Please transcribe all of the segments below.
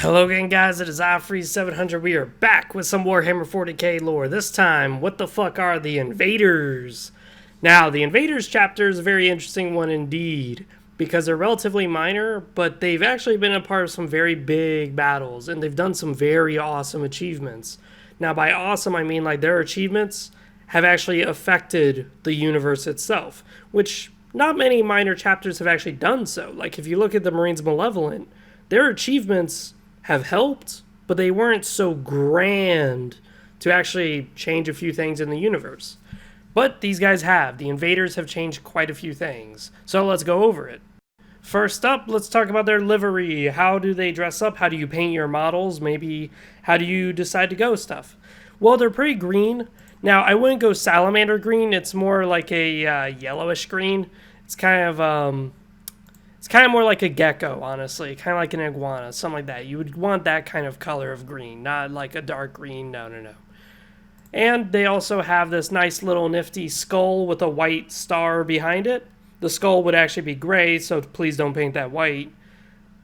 Hello again, guys, it is iFreeze700. We are back with some Warhammer 40k lore. This time, what the fuck are the Invaders? Now, the Invaders chapter is a very interesting one indeed, because they're relatively minor, but they've actually been a part of some very big battles, and they've done some very awesome achievements. Now, by awesome, I mean like their achievements have actually affected the universe itself, which not many minor chapters have actually done so. Like, if you look at the Marines Malevolent, their achievements have helped, but they weren't so grand to actually change a few things in the universe. But these guys have. The Invaders have changed quite a few things. So let's go over it. First up, let's talk about their livery. How do they dress up? How do you paint your models? Maybe how do you decide to go stuff? Well, they're pretty green. Now, I wouldn't go salamander green. It's more like a yellowish green. It's kind of more like a gecko, honestly. Kind of like an iguana, something like that. You would want that kind of color of green, not like a dark green. No. And they also have this nice little nifty skull with a white star behind it. The skull would actually be gray, so please don't paint that white.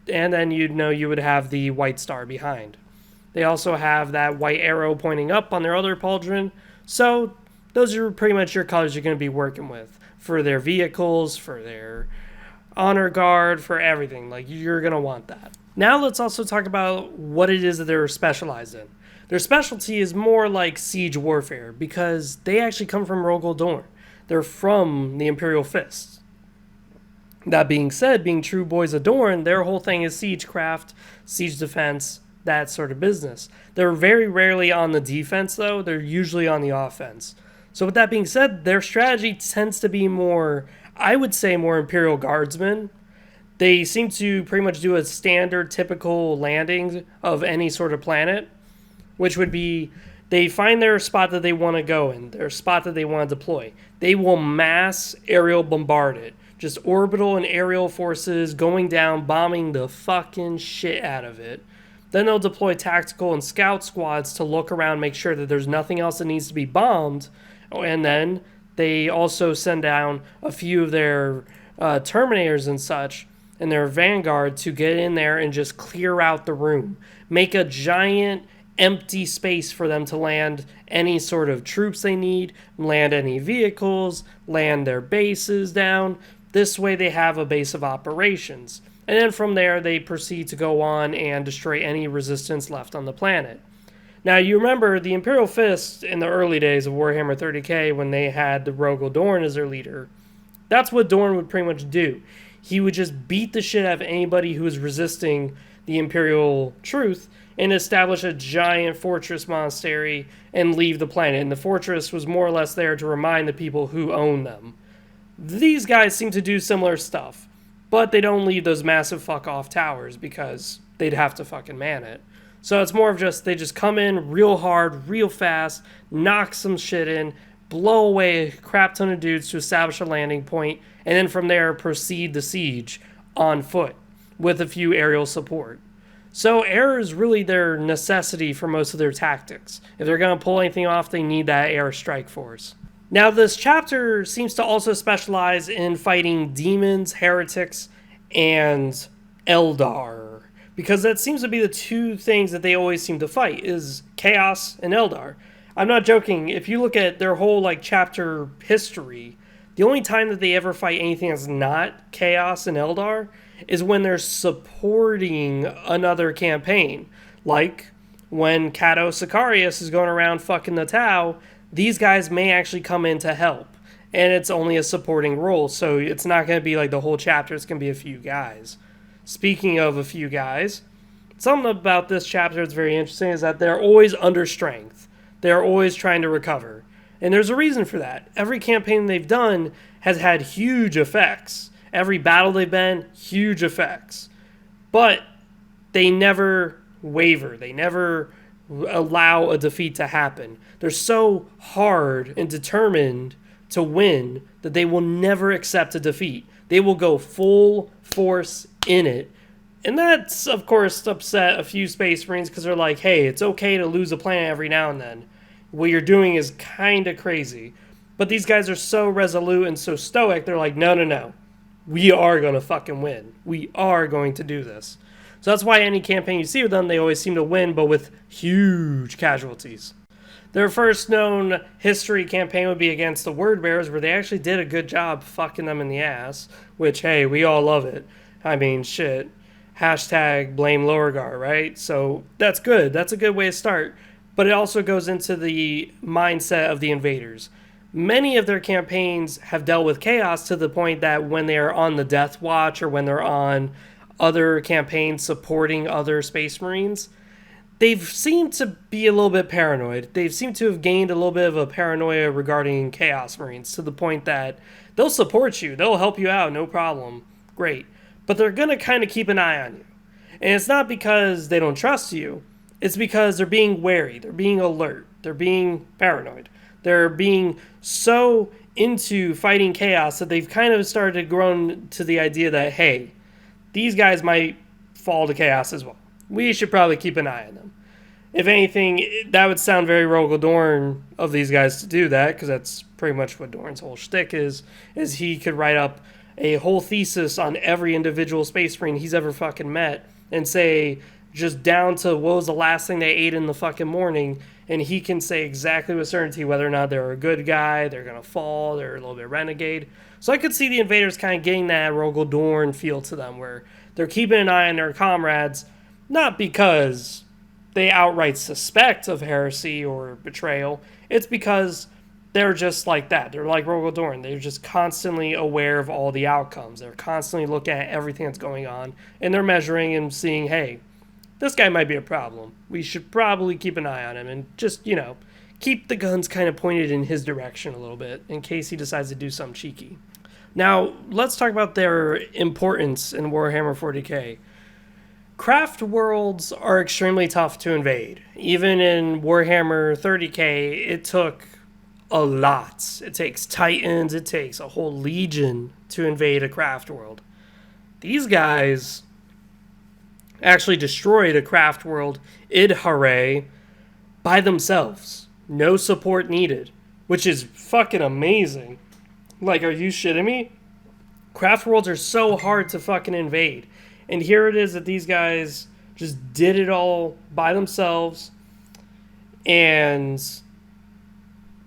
And then you would have the white star behind. They also have that white arrow pointing up on their other pauldron. So those are pretty much your colors you're going to be working with for their vehicles, for their honor guard, for everything. Like, you're going to want that. Now let's also talk about what it is that they're specialized in. Their specialty is more like siege warfare, because they actually come from Rogel Dorn. They're from the Imperial Fist. That being said, being true boys of Dorn, their whole thing is siegecraft, siege defense, that sort of business. They're very rarely on the defense, though. They're usually on the offense. So with that being said, their strategy tends to be more, I would say, more Imperial Guardsmen. They seem to pretty much do a standard, typical landing of any sort of planet, which would be they find their spot that they want to go in, their spot that they want to deploy. They will mass aerial bombard it. Just orbital and aerial forces going down, bombing the fucking shit out of it. Then they'll deploy tactical and scout squads to look around, make sure that there's nothing else that needs to be bombed. And then they also send down a few of their Terminators and such and their Vanguard to get in there and just clear out the room. Make a giant empty space for them to land any sort of troops they need, land any vehicles, land their bases down. This way they have a base of operations. And then from there they proceed to go on and destroy any resistance left on the planet. Now, you remember the Imperial Fist in the early days of Warhammer 30k when they had the Rogel Dorn as their leader. That's what Dorn would pretty much do. He would just beat the shit out of anybody who was resisting the Imperial truth and establish a giant fortress monastery and leave the planet. And the fortress was more or less there to remind the people who own them. These guys seem to do similar stuff, but they don't leave those massive fuck-off towers because they'd have to fucking man it. So it's more of just, they just come in real hard, real fast, knock some shit in, blow away a crap ton of dudes to establish a landing point, and then from there proceed the siege on foot with a few aerial support. So air is really their necessity for most of their tactics. If they're going to pull anything off, they need that air strike force. Now, this chapter seems to also specialize in fighting demons, heretics, and Eldar. Because that seems to be the two things that they always seem to fight, is Chaos and Eldar. I'm not joking. If you look at their whole chapter history, the only time that they ever fight anything that's not Chaos and Eldar is when they're supporting another campaign. Like when Cato Sicarius is going around fucking the Tau, these guys may actually come in to help. And it's only a supporting role, so it's not going to be like the whole chapter. It's going to be a few guys. Speaking of a few guys, something about this chapter that's very interesting is that they're always under strength. They're always trying to recover. And there's a reason for that. Every campaign they've done has had huge effects. Every battle they've been, huge effects. But they never waver. They never allow a defeat to happen. They're so hard and determined to win that they will never accept a defeat. They will go full force in it. And that's, of course, upset a few Space Marines because they're like, hey, it's okay to lose a planet every now and then. What you're doing is kind of crazy. But these guys are so resolute and so stoic, they're like, no. We are going to fucking win. We are going to do this. So that's why any campaign you see with them, they always seem to win, but with huge casualties. Their first known history campaign would be against the Word Bearers, where they actually did a good job fucking them in the ass, which, hey, we all love it. I mean, shit. Hashtag blame Lorgar, right? So that's good. That's a good way to start. But it also goes into the mindset of the invaders. Many of their campaigns have dealt with chaos to the point that when they're on the Death Watch or when they're on other campaigns supporting other Space Marines, they've seemed to be a little bit paranoid. They've seemed to have gained a little bit of a paranoia regarding Chaos Marines to the point that they'll support you. They'll help you out, no problem. Great. But they're going to kind of keep an eye on you. And it's not because they don't trust you. It's because they're being wary. They're being alert. They're being paranoid. They're being so into fighting chaos that they've kind of started to grow to the idea that, hey, these guys might fall to chaos as well. We should probably keep an eye on them. If anything, that would sound very Rogel Dorn of these guys to do that, because that's pretty much what Dorn's whole shtick is he could write up a whole thesis on every individual Space Marine he's ever fucking met and say, just down to what was the last thing they ate in the fucking morning, and he can say exactly with certainty whether or not they're a good guy, they're going to fall, they're a little bit renegade. So I could see the invaders kind of getting that Rogel Dorn feel to them, where they're keeping an eye on their comrades, not because they outright suspect of heresy or betrayal, it's because they're just like that. They're like Rogel Dorn. They're just constantly aware of all the outcomes. They're constantly looking at everything that's going on, and they're measuring and seeing, hey, this guy might be a problem. We should probably keep an eye on him and just, keep the guns kind of pointed in his direction a little bit in case he decides to do something cheeky. Now, let's talk about their importance in Warhammer 40k. Craft worlds are extremely tough to invade. Even in Warhammer 30k, it took a lot. It takes titans, it takes a whole legion to invade a craft world. These guys actually destroyed a craft world, Idhare, by themselves. No support needed, which is fucking amazing. Like, are you shitting me? Craft worlds are so hard to fucking invade. And here it is that these guys just did it all by themselves. And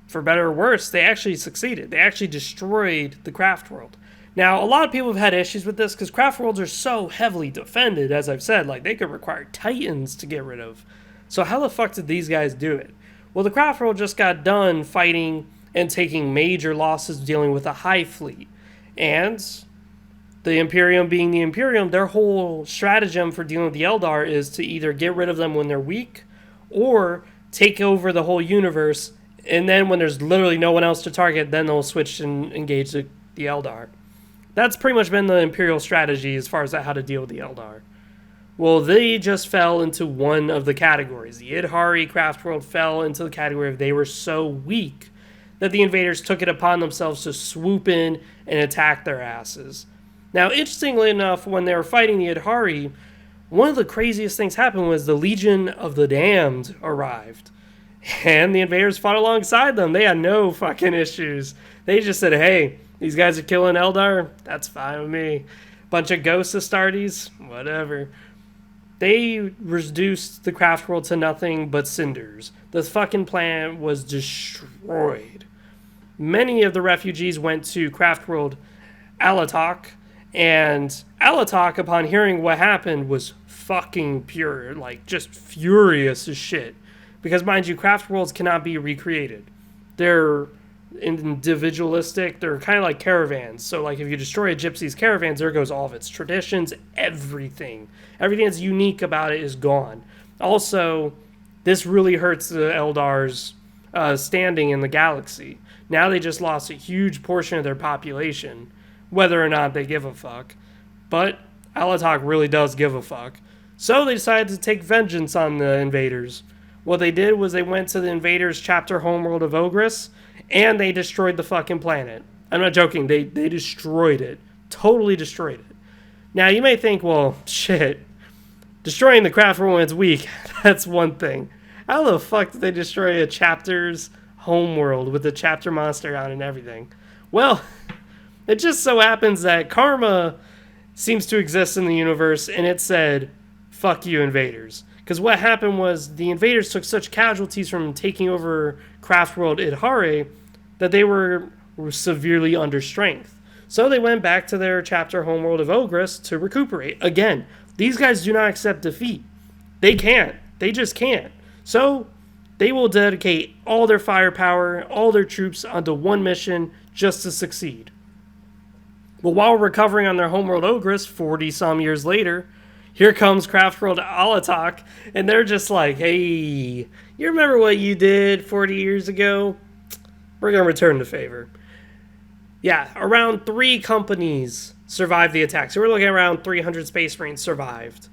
for better or worse, they actually succeeded. They actually destroyed the craft world. Now, a lot of people have had issues with this because craft worlds are so heavily defended, as I've said. Like, they could require titans to get rid of. So how the fuck did these guys do it? Well, the craft world just got done fighting and taking major losses dealing with a high fleet. And the Imperium being the Imperium, their whole stratagem for dealing with the Eldar is to either get rid of them when they're weak or take over the whole universe. And then when there's literally no one else to target, then they'll switch and engage the Eldar. That's pretty much been the Imperial strategy as far as how to deal with the Eldar. Well, they just fell into one of the categories. The Idhari craft world fell into the category of they were so weak that the invaders took it upon themselves to swoop in and attack their asses. Now, interestingly enough, when they were fighting the Idhari, one of the craziest things happened was the Legion of the Damned arrived. And the invaders fought alongside them. They had no fucking issues. They just said, hey, these guys are killing Eldar? That's fine with me. Bunch of ghost Astartes? Whatever. They reduced the craft world to nothing but cinders. The fucking planet was destroyed. Many of the refugees went to craft world Alatok, and Alatok, upon hearing what happened, was fucking pure, like just furious as shit. Because mind you, craft worlds cannot be recreated. They're individualistic. They're kind of like caravans. So like if you destroy a gypsy's caravans, there goes all of its traditions, everything. Everything that's unique about it is gone. Also, this really hurts the Eldar's standing in the galaxy. Now they just lost a huge portion of their population, whether or not they give a fuck. But Alatok really does give a fuck. So they decided to take vengeance on the invaders. What they did was they went to the invaders' chapter homeworld of Ogris, and they destroyed the fucking planet. I'm not joking. They destroyed it. Totally destroyed it. Now, you may think, well, shit. Destroying the craft world when it's weak, that's one thing. How the fuck did they destroy a chapter's homeworld with the chapter monster on and everything? Well, it just so happens that karma seems to exist in the universe, and it said, fuck you, Invaders. Because what happened was the Invaders took such casualties from taking over Craftworld Idhare that they were severely under strength. So they went back to their chapter homeworld of Ogres to recuperate. Again, these guys do not accept defeat. They can't. They just can't. So they will dedicate all their firepower, all their troops onto one mission just to succeed. Well, while recovering on their homeworld Ogres 40 some years later, here comes Craftworld Alatok, and they're just like, hey, you remember what you did 40 years ago? We're going to return the favor. Yeah, around 3 companies survived the attack. So we're looking at around 300 Space Marines survived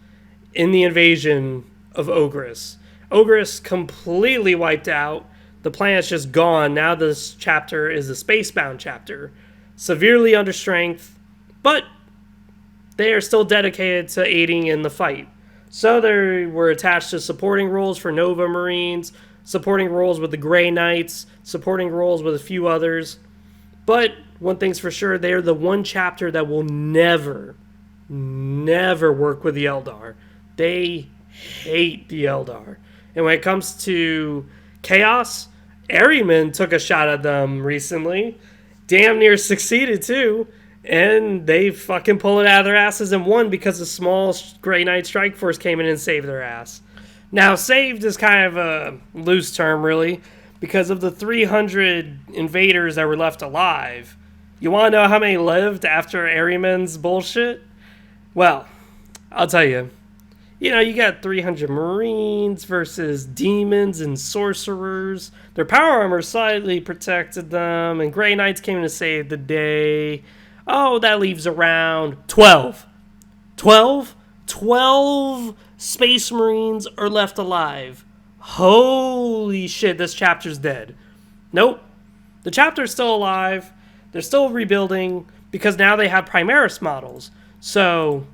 in the invasion of Ogres. Ogres completely wiped out. The planet's just gone. Now this chapter is a spacebound chapter. Severely under strength, but they are still dedicated to aiding in the fight. So they were attached to supporting roles for Nova Marines, supporting roles with the Grey Knights, supporting roles with a few others. But one thing's for sure, they are the one chapter that will never work with the Eldar. They hate the Eldar. And when it comes to Chaos, Ahriman took a shot at them recently. Damn near succeeded too. And they fucking pull it out of their asses and won because a small Grey Knight Strike Force came in and saved their ass. Now, saved is kind of a loose term, really, because of the 300 invaders that were left alive. You want to know how many lived after Ahriman's bullshit? Well, I'll tell you. You know, you got 300 Marines versus demons and sorcerers. Their power armor slightly protected them, and Grey Knights came to save the day. Oh, that leaves around 12. 12 Space Marines are left alive. Holy shit, this chapter's dead. Nope. The chapter's still alive. They're still rebuilding because now they have Primaris models. So,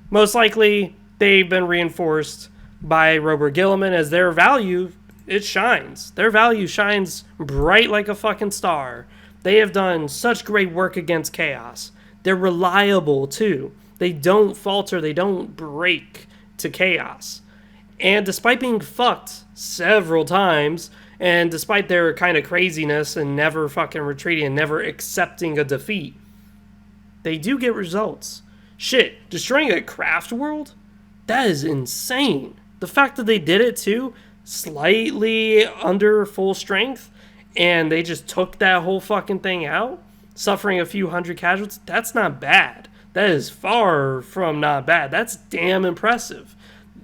most likely, they've been reinforced by Robert Gilliman as their value, it shines. Their value shines bright like a fucking star. They have done such great work against Chaos. They're reliable, too. They don't falter. They don't break to Chaos. And despite being fucked several times, and despite their kind of craziness and never fucking retreating and never accepting a defeat, they do get results. Shit, destroying a craft world? That is insane. The fact that they did it, too, slightly under full strength, and they just took that whole fucking thing out, suffering a few hundred casualties, that's not bad. That is far from not bad. That's damn impressive.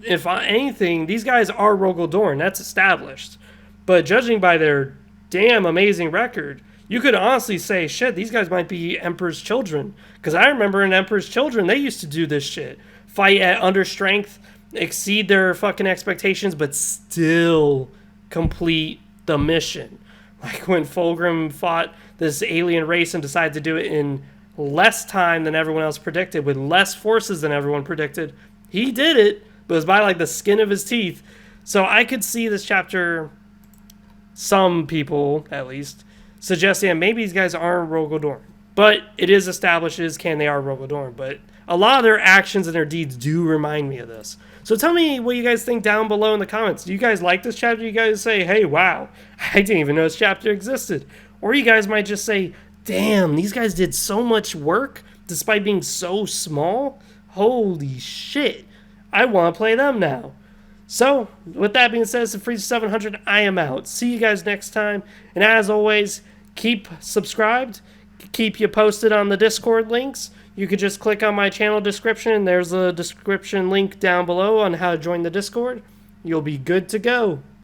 If anything, these guys are Rogel Dorn. That's established. But judging by their damn amazing record, you could honestly say, shit, these guys might be Emperor's Children. Because I remember in Emperor's Children, they used to do this shit. Fight at under strength, exceed their fucking expectations, but still complete the mission. Like when Fulgrim fought this alien race and decided to do it in less time than everyone else predicted, with less forces than everyone predicted. He did it, but it was by like the skin of his teeth. So I could see this chapter, some people at least, suggesting that maybe these guys aren't Rogel Dorn. But it is established as can they are Rogel Dorn. But a lot of their actions and their deeds do remind me of this. So tell me what you guys think down below in the comments. Do you guys like this chapter? You guys say, hey, wow, I didn't even know this chapter existed. Or you guys might just say, damn, these guys did so much work despite being so small. Holy shit. I want to play them now. So, with that being said, it's the Freeze 700. I am out. See you guys next time. And as always, keep subscribed. Keep you posted on the Discord links. You could just click on my channel description. There's a description link down below on how to join the Discord. You'll be good to go.